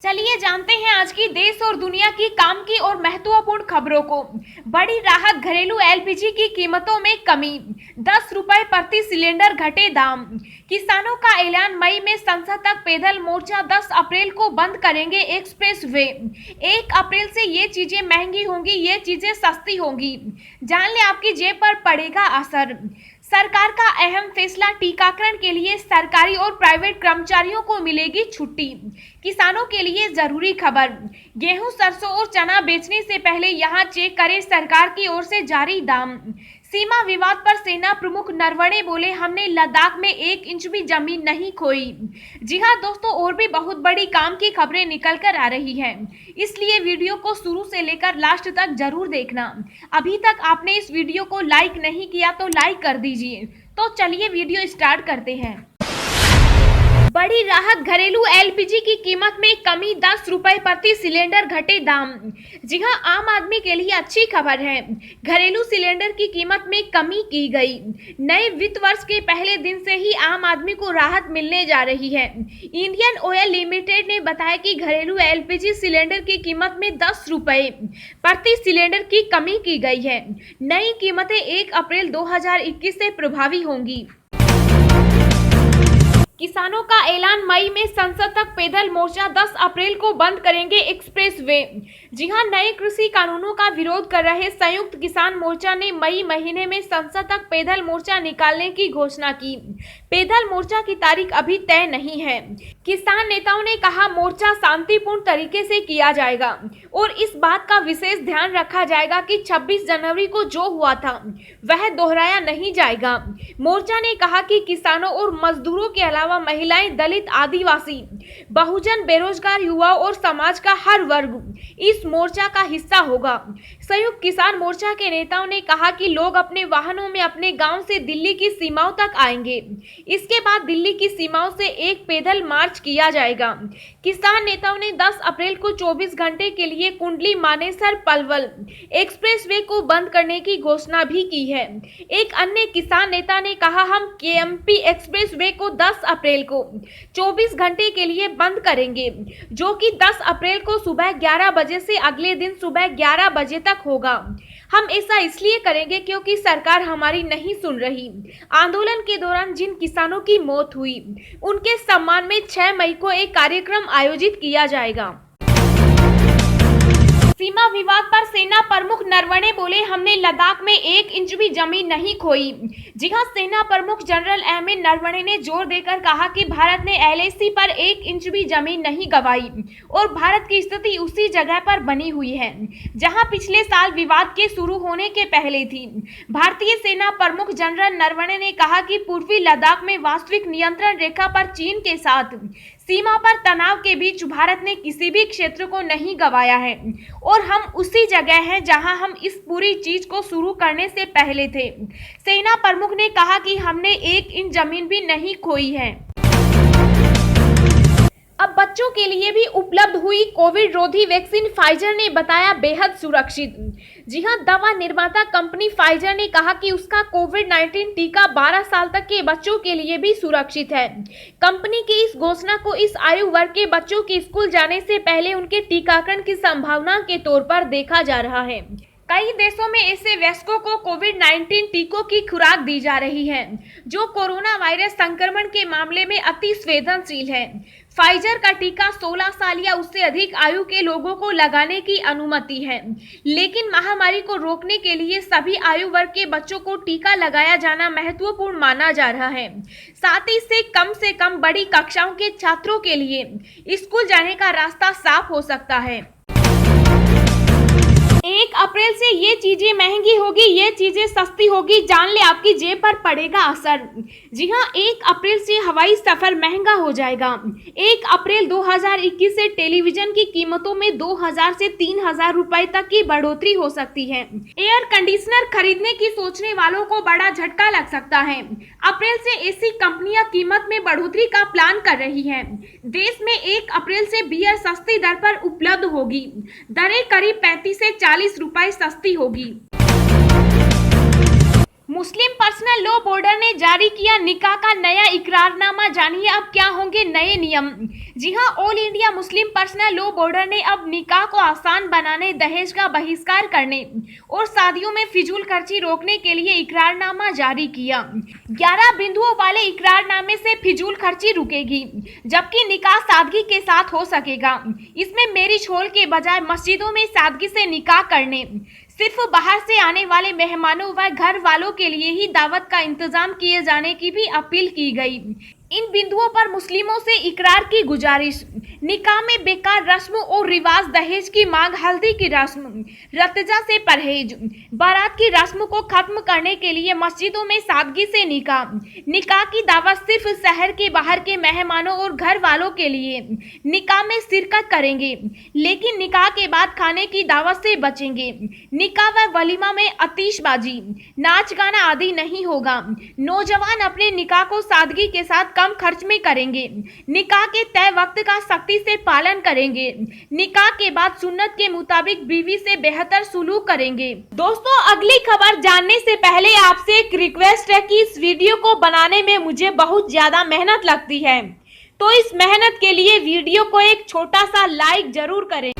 चलिए जानते हैं आज की देश और दुनिया की काम की और महत्वपूर्ण खबरों को। बड़ी राहत, घरेलू एलपीजी की कीमतों में कमी, 10 रुपए प्रति सिलेंडर घटे दाम। किसानों का ऐलान, मई में संसद तक पैदल मोर्चा, 10 अप्रैल को बंद करेंगे एक्सप्रेस वे। 1 अप्रैल से ये चीजें महंगी होंगी, ये चीजें सस्ती होंगी। जान ले आपकी जेब पर पड़ेगा असर। सरकार का अहम फैसला, टीकाकरण के लिए सरकारी और प्राइवेट कर्मचारियों को मिलेगी छुट्टी। किसानों के लिए जरूरी खबर, गेहूं, सरसों और चना बेचने से पहले यहां चेक करें सरकार की ओर से जारी दाम। सीमा विवाद पर सेना प्रमुख नरवणे बोले, हमने लद्दाख में 1 इंच भी जमीन नहीं खोई। जी हां दोस्तों, और भी बहुत बड़ी काम की खबरें निकल कर आ रही हैं, इसलिए वीडियो को शुरू से लेकर लास्ट तक जरूर देखना। अभी तक आपने इस वीडियो को लाइक नहीं किया तो लाइक कर दीजिए। तो चलिए वीडियो स्टार्ट करते हैं। बड़ी राहत, घरेलू एलपीजी की कीमत में कमी, 10 रुपए प्रति सिलेंडर घटे दाम। जी हां, आम आदमी के लिए अच्छी खबर है। घरेलू सिलेंडर की कीमत में कमी की गई। नए वित्त वर्ष के पहले दिन से ही आम आदमी को राहत मिलने जा रही है। इंडियन ऑयल लिमिटेड ने बताया कि घरेलू एलपीजी सिलेंडर की कीमत में 10 रुपए प्रति सिलेंडर की कमी की गई है। नई कीमतें 1 अप्रैल 2021 से प्रभावी होंगी। किसानों का ऐलान, मई में संसद तक पैदल मोर्चा, 10 अप्रैल को बंद करेंगे एक्सप्रेस वे। जी हां, नए कृषि कानूनों का विरोध कर रहे संयुक्त किसान मोर्चा ने मई महीने में संसद तक पैदल मोर्चा निकालने की घोषणा की। पैदल मोर्चा की तारीख अभी तय नहीं है। किसान नेताओं ने कहा, मोर्चा शांतिपूर्ण तरीके से किया जाएगा और इस बात का विशेष ध्यान रखा जाएगा कि 26 जनवरी को जो हुआ था वह दोहराया नहीं जाएगा। मोर्चा ने कहा कि किसानों और मजदूरों के अलावा महिलाएं, दलित, आदिवासी, बहुजन, बेरोजगार, युवाओं और समाज का हर वर्ग इस मोर्चा का हिस्सा होगा। संयुक्त किसान मोर्चा के नेताओं ने कहा कि लोग अपने वाहनों में अपने गांव से दिल्ली की सीमाओं तक आएंगे। इसके बाद दिल्ली की सीमाओं से एक पैदल मार्च किया जाएगा। किसान नेताओं ने 10 अप्रैल को 24 घंटे के लिए कुंडली मानेसर पलवल एक्सप्रेसवे को बंद करने की घोषणा भी की है। एक अन्य किसान नेता ने कहा, हम केएमपी एक्सप्रेसवे को 10 अप्रैल को 24 घंटे के लिए बंद करेंगे, जो कि 10 अप्रैल को सुबह 11 बजे से अगले दिन सुबह 11 बजे तक होगा। हम ऐसा इसलिए करेंगे क्योंकि सरकार हमारी नहीं सुन रही। आंदोलन के दौरान जिन किसानों की मौत हुई, उनके सम्मान में 6 मई को एक कार्यक्रम आयोजित किया जाएगा। सीमा विवाद पर सेना प्रमुख नरवणे बोले, हमने लद्दाख में 1 इंच भी जमीन नहीं खोई। जी हां, सेना प्रमुख जनरल एमएन नरवणे ने जोर देकर कहा कि भारत ने एलएसी पर 1 इंच भी जमीन नहीं गंवाई और भारत की स्थिति उसी जगह पर बनी हुई है जहां पिछले साल विवाद के शुरू होने के पहले थी। भारतीय सेना प्रमुख जनरल नरवणे ने कहा कि पूर्वी लद्दाख में वास्तविक नियंत्रण रेखा पर चीन के साथ सीमा पर तनाव के बीच भारत ने किसी भी क्षेत्र को नहीं गंवाया है और हम उसी जगह हैं जहां हम इस पूरी चीज को शुरू करने से पहले थे। सेना प्रमुख ने कहा कि हमने 1 इंच जमीन भी नहीं खोई है। अब बच्चों के लिए भी उपलब्ध हुई कोविड रोधी वैक्सीन, फाइजर ने बताया बेहद सुरक्षित। जी हां, दवा निर्माता कंपनी फाइजर ने कहा कि उसका कोविड-19 टीका 12 साल तक के बच्चों के लिए भी सुरक्षित है। कंपनी की इस घोषणा को इस आयु वर्ग के बच्चों के स्कूल जाने से पहले उनके टीकाकरण की संभावना के तौर पर देखा जा रहा है। कई देशों में ऐसे वयस्कों को कोविड-19 टीकों की खुराक दी जा रही है जो कोरोना वायरस संक्रमण के मामले में अति संवेदनशील है। फाइजर का टीका 16 साल या उससे अधिक आयु के लोगों को लगाने की अनुमति है, लेकिन महामारी को रोकने के लिए सभी आयु वर्ग के बच्चों को टीका लगाया जाना महत्वपूर्ण माना जा रहा है। साथ ही से कम बड़ी कक्षाओं के छात्रों के लिए स्कूल जाने का रास्ता साफ हो सकता है। 1 अप्रैल से ये चीजें महंगी होगी, ये चीजें सस्ती होगी। जान ले आपकी जेब पर पड़ेगा असर। जी हां, 1 अप्रैल से हवाई सफर महंगा हो जाएगा। 1 अप्रैल 2021 से टेलीविजन की कीमतों में 2000 से 3000 रुपए तक की बढ़ोतरी हो सकती है। एयर कंडीशनर खरीदने की सोचने वालों को बड़ा झटका लग सकता है। अप्रैल से एसी कंपनियां कीमत में बढ़ोतरी का प्लान कर रही हैं। देश में 1 अप्रैल से बियर सस्ती दर पर उपलब्ध होगी। दरें करीब 35 से 40 रुपए सस्ती होगी। मुस्लिम पर्सनल लॉ बोर्ड ने जारी किया निकाह का नया इकरारनामा। जानिए अब क्या होंगे नए नियम। जी हां, all India Muslim personal law board ने अब निकाह को आसान बनाने, दहेज का बहिष्कार करने और शादियों में फिजूल खर्ची रोकने के लिए इकरारनामा जारी किया। 11 बिंदुओं वाले इकरारनामे से फिजूल खर्ची रुकेगी, जबकि निकाह सादगी के साथ हो सकेगा। इसमें मैरिज हॉल के बजाय मस्जिदों में सादगी से निकाह करने, सिर्फ बाहर से आने वाले मेहमानों व घर वालों के लिए ही दावत का इंतजाम किए जाने की भी अपील की गई। इन बिंदुओं पर मुस्लिमों से इकरार की गुजारिश। निकाह में बेकार रस्म और रिवाज, दहेज की मांग, हल्दी की रस्म, रतजा से परहेज, बारात की रस्म को खत्म करने के लिए मस्जिदों में सादगी से निकाह। निकाह की दावत सिर्फ शहर के बाहर के मेहमानों और घर वालों के लिए निकाह में शिरकत करेंगे, लेकिन निकाह के बाद खाने की दावत से बचेंगे। निकाह व वलीमा में आतिशबाजी, नाच गाना आदि नहीं होगा। नौजवान अपने निकाह को सादगी के साथ कम खर्च में करेंगे। निकाह के तय वक्त का सख्ती से पालन करेंगे। निकाह के बाद सुन्नत के मुताबिक बीवी से बेहतर सुलूक करेंगे। दोस्तों, अगली खबर जानने से पहले आपसे एक रिक्वेस्ट है कि इस वीडियो को बनाने में मुझे बहुत ज्यादा मेहनत लगती है, तो इस मेहनत के लिए वीडियो को एक छोटा सा लाइक जरूर करें।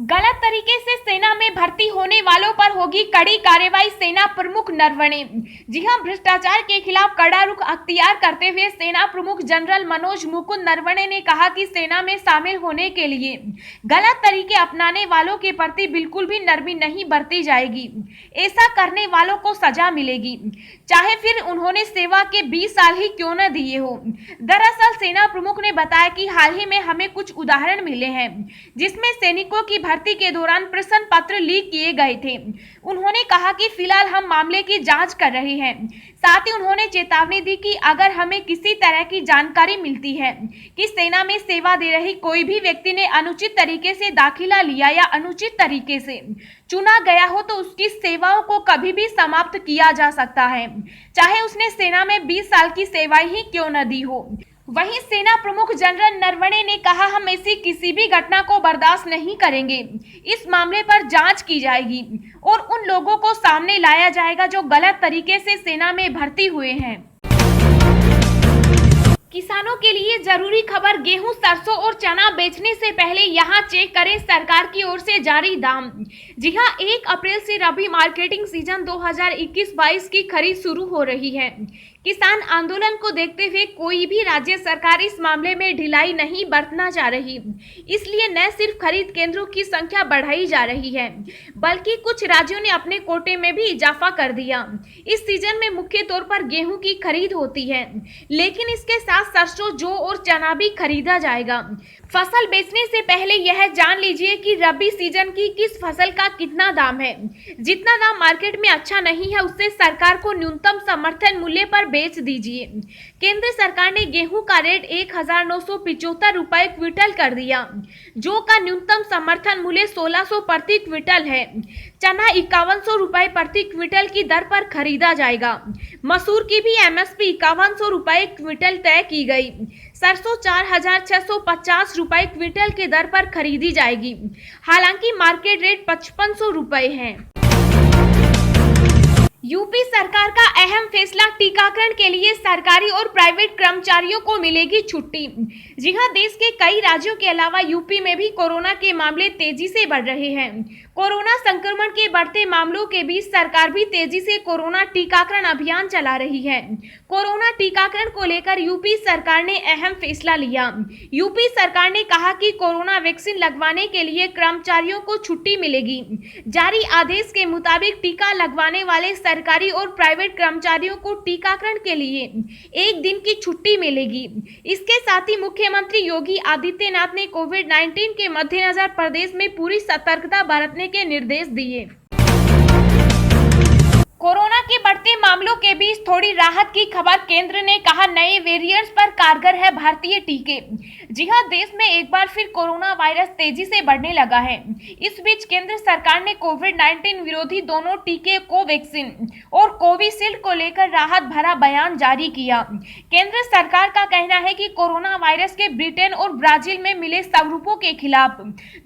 गलत तरीके से सेना में भर्ती होने वालों पर होगी कड़ी कार्रवाई, सेना प्रमुख नरवणे। जी हां, भ्रष्टाचार के खिलाफ कड़ा रुख अख्तियार करते हुए सेना प्रमुख जनरल मनोज मुकुंद नरवणे ने कहा कि सेना में शामिल होने के लिए गलत तरीके अपनाने वालों के प्रति बिल्कुल भी नरमी नहीं बरती जाएगी। ऐसा करने वालों को सजा मिलेगी, चाहे फिर उन्होंने सेवा के 20 साल ही क्यों न दिए हो। दरअसल सेना प्रमुख ने बताया कि हाल ही में हमें कुछ उदाहरण मिले हैं जिसमें सैनिकों की भर्ती के दौरान प्रश्न पत्र लीक किए गए थे। उन्होंने कहा कि फिलहाल हम मामले की जांच कर रहे हैं। साथ ही उन्होंने चेतावनी दी कि अगर हमें किसी तरह की जानकारी मिलती है कि सेना में सेवा दे रही कोई भी व्यक्ति ने अनुचित तरीके से दाखिला लिया या अनुचित तरीके से चुना गया हो, तो उसकी सेवाओं को कभी भी समाप्त किया जा सकता है, चाहे उसने सेना में 20 साल की सेवाएं ही क्यों न दी हो। वहीं सेना प्रमुख जनरल नरवणे ने कहा, हम ऐसी किसी भी घटना को बर्दाश्त नहीं करेंगे। इस मामले पर जांच की जाएगी और उन लोगों को सामने लाया जाएगा जो गलत तरीके से सेना में भर्ती हुए हैं। किसानों के लिए जरूरी खबर, गेहूं, सरसों और चना बेचने से पहले यहां चेक करें सरकार की ओर से जारी दाम। जी हां, 1 अप्रैल से रबी मार्केटिंग सीजन 2021-22 की खरीद शुरू हो रही है। किसान आंदोलन को देखते हुए कोई भी राज्य सरकार इस मामले में ढिलाई नहीं बरतना चाह रही, इसलिए न सिर्फ खरीद केंद्रों की संख्या बढ़ाई जा रही है, बल्कि कुछ राज्यों ने अपने कोटे में भी इजाफा कर दिया। इस सीजन में मुख्य तौर पर गेहूं की खरीद होती है, लेकिन इसके साथ सरसों, जौ और चना भी खरीदा जाएगा। फसल बेचने से पहले यह जान लीजिए कि रबी सीजन की किस फसल का कितना दाम है। जितना दाम मार्केट में अच्छा नहीं है, उससे सरकार को न्यूनतम समर्थन मूल्य पर बेच दीजिए। केंद्र सरकार ने गेहूं का रेट 1975 रुपए क्विंटल कर दिया। जौ का न्यूनतम समर्थन मूल्य 1600 प्रति क्विंटल है। चना 5100 रुपए प्रति क्विंटल की दर पर खरीदा जाएगा। मसूर की भी एमएसपी 5100 रुपए क्विंटल तय की गई। सरसों 4650 रुपए क्विंटल की दर पर खरीदी जाएगी। हालांकि मार्केट रेट 5500 रुपए है। यूपी सरकार का अहम फैसला, टीकाकरण के लिए सरकारी और प्राइवेट कर्मचारियों को मिलेगी छुट्टी। जी हां, देश के कई राज्यों के अलावा यूपी में भी कोरोना के मामले तेजी से बढ़ रहे हैं। कोरोना संक्रमण के बढ़ते मामलों के बीच सरकार भी तेजी से कोरोना टीकाकरण अभियान चला रही है। कोरोना टीकाकरण को लेकर यूपी सरकार ने अहम फैसला लिया। यूपी सरकार ने कहा कि कोरोना वैक्सीन लगवाने के लिए कर्मचारियों को छुट्टी मिलेगी। जारी आदेश के मुताबिक टीका लगवाने वाले सरकारी और प्राइवेट कर्मचारियों को टीकाकरण के लिए 1 दिन की छुट्टी मिलेगी। इसके साथ ही मुख्यमंत्री योगी आदित्यनाथ ने कोविड-19 के मद्देनजर प्रदेश में पूरी सतर्कता बरतने के निर्देश दिए। कोरोना के बढ़ते मामलों के बीच थोड़ी राहत की खबर। केंद्र ने कहा नए वेरिएंट्स पर कारगर है भारतीय टीके। जी हां, देश में एक बार फिर कोरोना वायरस तेजी से बढ़ने लगा है। इस बीच केंद्र सरकार ने कोविड-19 विरोधी दोनों टीके कोवैक्सीन और कोविशील्ड को लेकर राहत भरा बयान जारी किया। केंद्र सरकार का कहना है कि कोरोना वायरस के ब्रिटेन और ब्राजील में मिले स्वरूपों के खिलाफ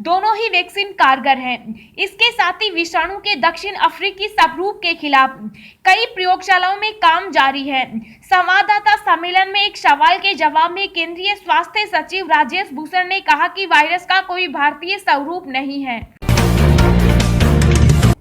दोनों ही वैक्सीन कारगर हैं। इसके साथ ही विषाणु के दक्षिण अफ्रीकी स्वरूप के खिलाफ कई प्रयोगशालाओं में काम जारी है। संवाददाता सम्मेलन में एक सवाल के जवाब में केंद्रीय स्वास्थ्य सचिव राजेश भूषण ने कहा कि वायरस का कोई भारतीय स्वरूप नहीं है।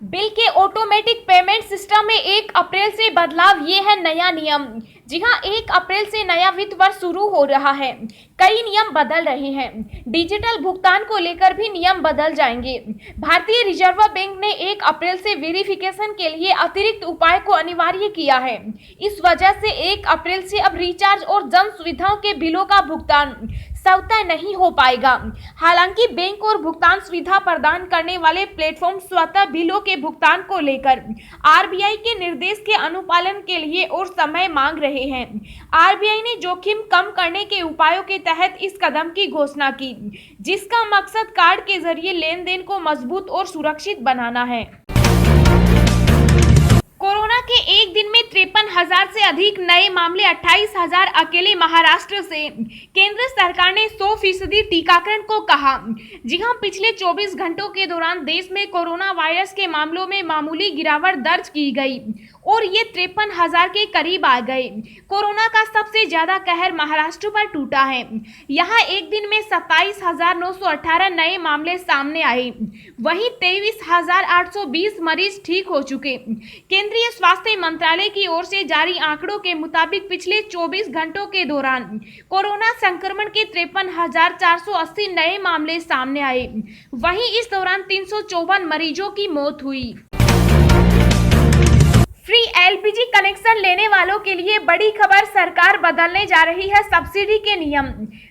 बिल के ऑटोमेटिक पेमेंट सिस्टम में 1 अप्रैल से बदलाव। ये है नया नियम। जी हां, 1 अप्रैल से नया वित्त वर्ष शुरू हो रहा है। कई नियम बदल रहे हैं। डिजिटल भुगतान को लेकर भी नियम बदल जाएंगे। भारतीय रिजर्व बैंक ने 1 अप्रैल से वेरिफिकेशन के लिए अतिरिक्त उपाय को अनिवार्य किया है। इस वजह से 1 अप्रैल से अब रिचार्ज और जन सुविधाओं के बिलों का भुगतान स्वतः नहीं हो पाएगा। हालांकि बैंक और भुगतान सुविधा प्रदान करने वाले प्लेटफॉर्म स्वतः बिलों के भुगतान को लेकर आरबीआई के निर्देश के अनुपालन के लिए और समय मांग रहे हैं। आरबीआई ने जोखिम कम करने के उपायों के तहत इस कदम की घोषणा की, जिसका मकसद कार्ड के जरिए लेन देन को मजबूत और सुरक्षित बनाना है। कोरोना के एक दिन में 53,000 से अधिक नए मामले, 28,000 अकेले महाराष्ट्र से। केंद्र सरकार ने 100% टीकाकरण को कहा। जी हां, पिछले 24 घंटों के दौरान देश में कोरोना वायरस के मामलों में मामूली गिरावट दर्ज की गई और ये 53,000 के करीब आ गए। कोरोना का सबसे ज्यादा कहर महाराष्ट्र पर टूटा है। यहाँ एक दिन में 27,918 नए मामले सामने आए। वहीं 23,820 मरीज ठीक हो चुके। केंद्रीय स्वास्थ्य मंत्रालय की ओर से जारी आंकड़ों के मुताबिक पिछले 24 घंटों के दौरान कोरोना संक्रमण के 53,480 नए मामले सामने आए। वहीं इस दौरान 354 मरीजों की मौत हुई। फ्री एलपीजी कनेक्शन लेने वालों के लिए बड़ी खबर। सरकार बदलने जा रही है सब्सिडी के नियम।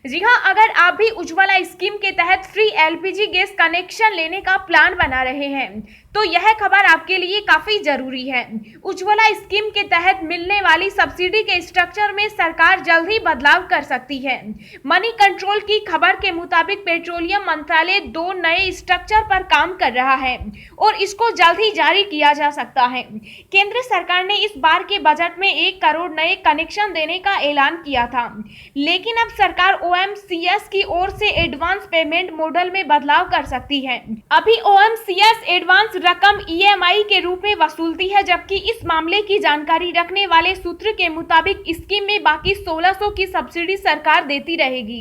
जी हां, अगर आप भी उज्ज्वला स्कीम के तहत फ्री एलपीजी गैस कनेक्शन लेने का प्लान बना रहे हैं तो यह खबर आपके लिए काफी जरूरी है। उज्ज्वला स्कीम के तहत मिलने वाली सब्सिडी के स्ट्रक्चर में सरकार जल्द ही बदलाव कर सकती है। मनी कंट्रोल की खबर के मुताबिक पेट्रोलियम मंत्रालय 2 नए स्ट्रक्चर पर काम कर रहा है और इसको जल्द ही जारी किया जा सकता है। केंद्र सरकार ने इस बार के बजट में 1 करोड़ नए कनेक्शन देने का ऐलान किया था, लेकिन अब सरकार ओएमसीएस की ओर से एडवांस पेमेंट मॉडल में बदलाव कर सकती है। अभी ओएमसीएस एडवांस रकम ईएमआई के रूप में वसूलती है, जबकि इस मामले की जानकारी रखने वाले सूत्र के मुताबिक स्कीम में बाकी 1600 की सब्सिडी सरकार देती रहेगी।